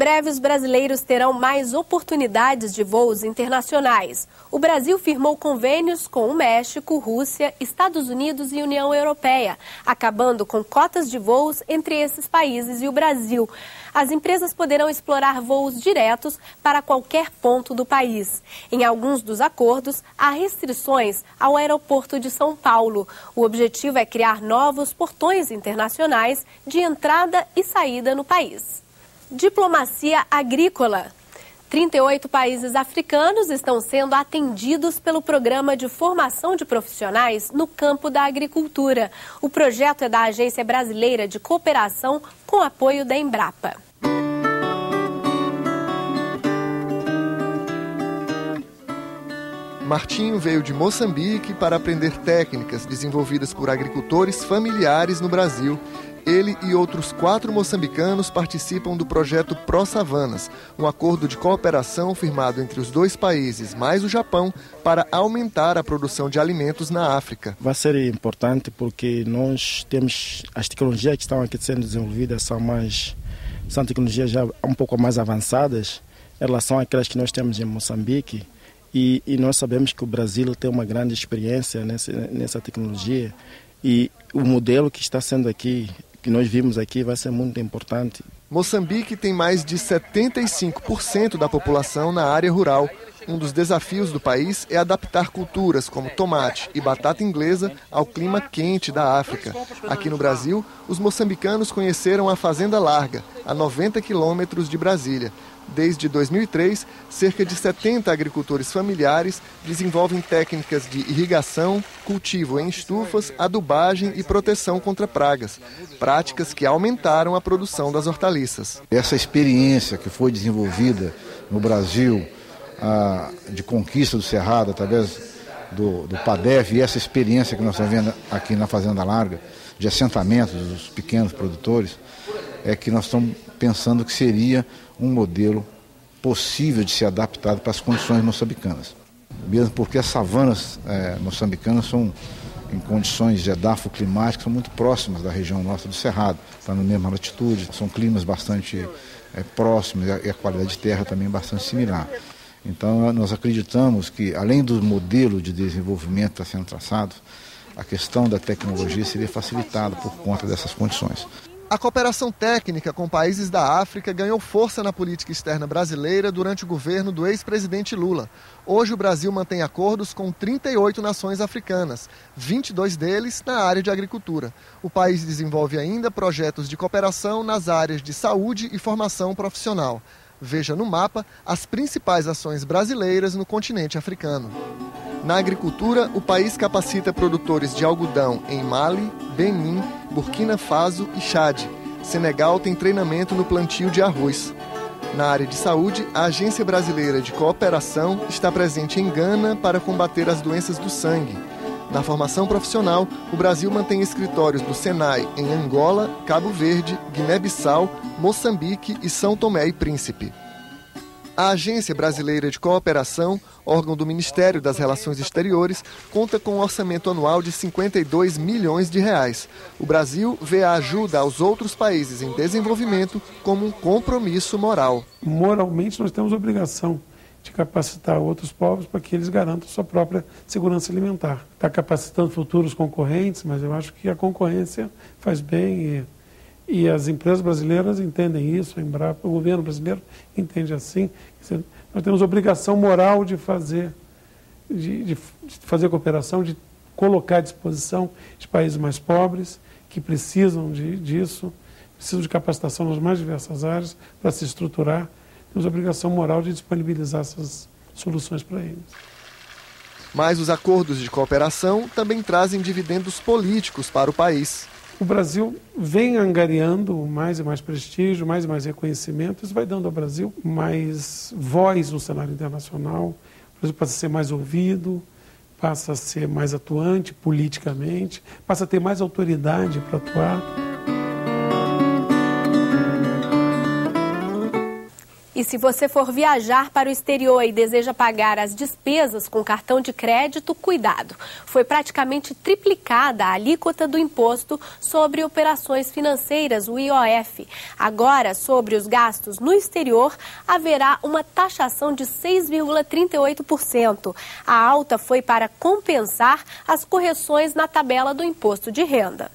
breve, os brasileiros terão mais oportunidades de voos internacionais. O Brasil firmou convênios com o México, Rússia, Estados Unidos e União Europeia, acabando com cotas de voos entre esses países e o Brasil. As empresas poderão explorar voos diretos para qualquer ponto do país. Em alguns dos acordos, há restrições ao aeroporto de São Paulo. O objetivo é criar novos portões internacionais de entrada e saída no país. Diplomacia agrícola. 38 países africanos estão sendo atendidos pelo Programa de Formação de Profissionais no campo da agricultura. O projeto é da Agência Brasileira de Cooperação com apoio da Embrapa. Martinho veio de Moçambique para aprender técnicas desenvolvidas por agricultores familiares no Brasil. Ele e outros 4 moçambicanos participam do projeto Pro-Savanas, um acordo de cooperação firmado entre os 2 países, mais o Japão, para aumentar a produção de alimentos na África. Vai ser importante porque nós temos as tecnologias que estão aqui sendo desenvolvidas, são tecnologias já um pouco mais avançadas em relação àquelas que nós temos em Moçambique. E nós sabemos que o Brasil tem uma grande experiência nessa tecnologia e o modelo que está sendo aqui, que nós vimos aqui, vai ser muito importante. Moçambique tem mais de 75% da população na área rural. Um dos desafios do país é adaptar culturas como tomate e batata inglesa ao clima quente da África. Aqui no Brasil, os moçambicanos conheceram a Fazenda Larga, a 90 quilômetros de Brasília. Desde 2003, cerca de 70 agricultores familiares desenvolvem técnicas de irrigação, cultivo em estufas, adubagem e proteção contra pragas, práticas que aumentaram a produção das hortaliças. Essa experiência que foi desenvolvida no Brasil de conquista do Cerrado através do PADEF e essa experiência que nós estamos vendo aqui na Fazenda Larga, de assentamentos dos pequenos produtores, é que nós estamos pensando que seria um modelo possível de ser adaptado para as condições moçambicanas. Mesmo porque as savanas moçambicanas são em condições de edafoclimáticas, são muito próximas da região norte do Cerrado, estão na mesma latitude, são climas bastante próximos e a qualidade de terra também bastante similar. Então nós acreditamos que, além do modelo de desenvolvimento que está sendo traçado, a questão da tecnologia seria facilitada por conta dessas condições. A cooperação técnica com países da África ganhou força na política externa brasileira durante o governo do ex-presidente Lula. Hoje o Brasil mantém acordos com 38 nações africanas, 22 deles na área de agricultura. O país desenvolve ainda projetos de cooperação nas áreas de saúde e formação profissional. Veja no mapa as principais ações brasileiras no continente africano. Na agricultura, o país capacita produtores de algodão em Mali, Benin, Burkina Faso e Chad. Senegal tem treinamento no plantio de arroz. Na área de saúde, a Agência Brasileira de Cooperação está presente em Gana para combater as doenças do sangue. Na formação profissional, o Brasil mantém escritórios do Senai em Angola, Cabo Verde, Guiné-Bissau, Moçambique e São Tomé e Príncipe. A Agência Brasileira de Cooperação, órgão do Ministério das Relações Exteriores, conta com um orçamento anual de 52 milhões de reais. O Brasil vê a ajuda aos outros países em desenvolvimento como um compromisso moral. Moralmente, nós temos a obrigação de capacitar outros povos para que eles garantam sua própria segurança alimentar. Está capacitando futuros concorrentes, mas eu acho que a concorrência faz bem e as empresas brasileiras entendem isso, a Embrapa, o governo brasileiro entende assim. Nós temos obrigação moral de fazer cooperação, de colocar à disposição de países mais pobres, que precisam disso, precisam de capacitação nas mais diversas áreas para se estruturar. Temos a obrigação moral de disponibilizar essas soluções para eles. Mas os acordos de cooperação também trazem dividendos políticos para o país. O Brasil vem angariando mais e mais prestígio, mais e mais reconhecimento. Isso vai dando ao Brasil mais voz no cenário internacional. O Brasil passa a ser mais ouvido, passa a ser mais atuante politicamente, passa a ter mais autoridade para atuar. E se você for viajar para o exterior e deseja pagar as despesas com cartão de crédito, cuidado. Foi praticamente triplicada a alíquota do imposto sobre operações financeiras, o IOF. Agora, sobre os gastos no exterior, haverá uma taxação de 6,38%. A alta foi para compensar as correções na tabela do imposto de renda.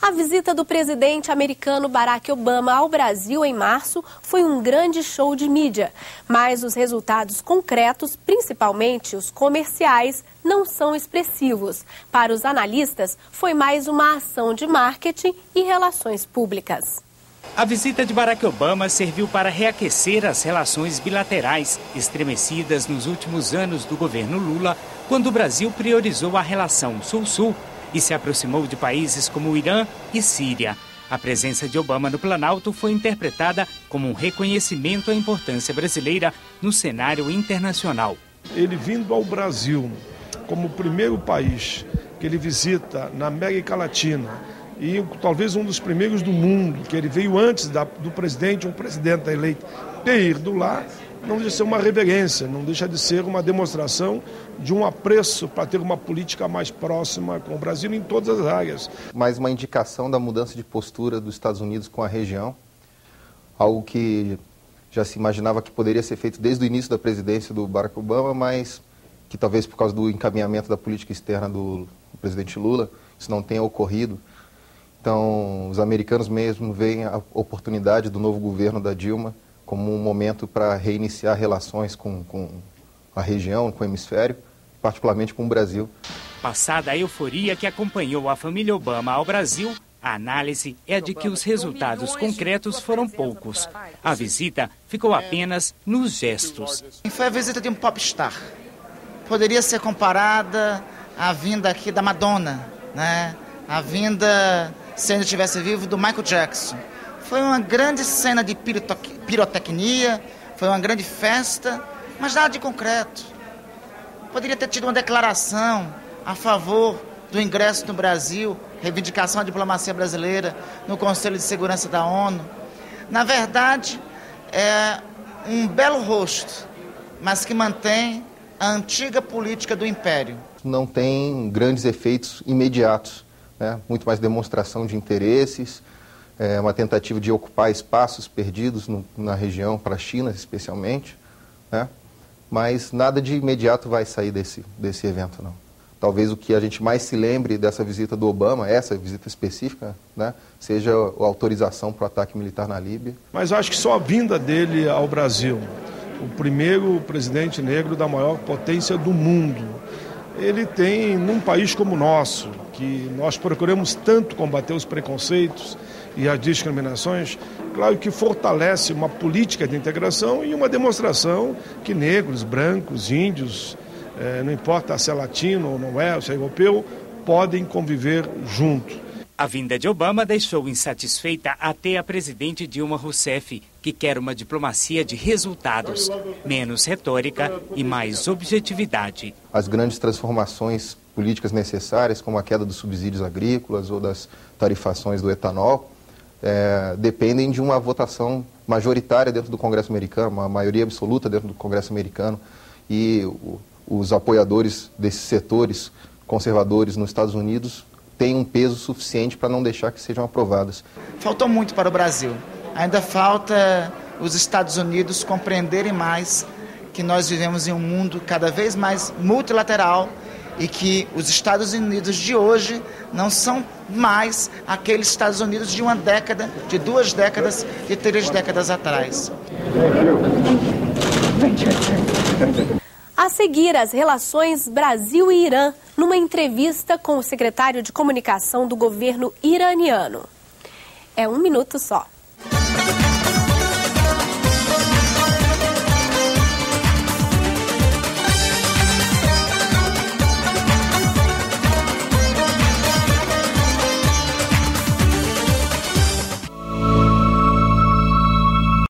A visita do presidente americano Barack Obama ao Brasil em março foi um grande show de mídia, mas os resultados concretos, principalmente os comerciais, não são expressivos. Para os analistas, foi mais uma ação de marketing e relações públicas. A visita de Barack Obama serviu para reaquecer as relações bilaterais, estremecidas nos últimos anos do governo Lula, quando o Brasil priorizou a relação Sul-Sul e se aproximou de países como o Irã e Síria. A presença de Obama no Planalto foi interpretada como um reconhecimento à importância brasileira no cenário internacional. Ele vindo ao Brasil como o primeiro país que ele visita na América Latina e talvez um dos primeiros do mundo, que ele veio antes do presidente, um presidente eleito, ter ido lá, não deixa de ser uma reverência, não deixa de ser uma demonstração de um apreço para ter uma política mais próxima com o Brasil em todas as áreas. Mais uma indicação da mudança de postura dos Estados Unidos com a região, algo que já se imaginava que poderia ser feito desde o início da presidência do Barack Obama, mas que talvez por causa do encaminhamento da política externa do presidente Lula, isso não tenha ocorrido. Então, os americanos mesmo veem a oportunidade do novo governo da Dilma como um momento para reiniciar relações com a região, com o hemisfério, particularmente com o Brasil. Passada a euforia que acompanhou a família Obama ao Brasil, a análise é de que os resultados concretos foram poucos. A visita ficou apenas nos gestos. Foi a visita de um popstar. Poderia ser comparada à vinda aqui da Madonna, né? A vinda, se ainda estivesse vivo, do Michael Jackson. Foi uma grande cena de pirotecnia, foi uma grande festa, mas nada de concreto. Poderia ter tido uma declaração a favor do ingresso no Brasil, reivindicação da diplomacia brasileira no Conselho de Segurança da ONU. Na verdade, é um belo rosto, mas que mantém a antiga política do Império. Não tem grandes efeitos imediatos, né? Muito mais demonstração de interesses, uma tentativa de ocupar espaços perdidos na região, para a China especialmente, né? Mas nada de imediato vai sair desse evento, não. Talvez o que a gente mais se lembre dessa visita do Obama, essa visita específica, né, seja a autorização para o ataque militar na Líbia. Mas eu acho que só a vinda dele ao Brasil, o primeiro presidente negro da maior potência do mundo, ele tem, num país como o nosso, que nós procuramos tanto combater os preconceitos e as discriminações, claro que fortalece uma política de integração e uma demonstração que negros, brancos, índios, não importa se é latino ou não é, se é europeu, podem conviver junto. A vinda de Obama deixou insatisfeita até a presidente Dilma Rousseff, que quer uma diplomacia de resultados, menos retórica e mais objetividade. As grandes transformações políticas necessárias, como a queda dos subsídios agrícolas ou das tarifações do etanol, dependem de uma votação majoritária dentro do Congresso americano, uma maioria absoluta dentro do Congresso americano, e os apoiadores desses setores conservadores nos Estados Unidos têm um peso suficiente para não deixar que sejam aprovadas. Faltou muito para o Brasil. Ainda falta os Estados Unidos compreenderem mais que nós vivemos em um mundo cada vez mais multilateral e que os Estados Unidos de hoje não são mais aqueles Estados Unidos de uma década, de 2 décadas, de 3 décadas atrás. A seguir, as relações Brasil e Irã, numa entrevista com o secretário de comunicação do governo iraniano. É 1 minuto só.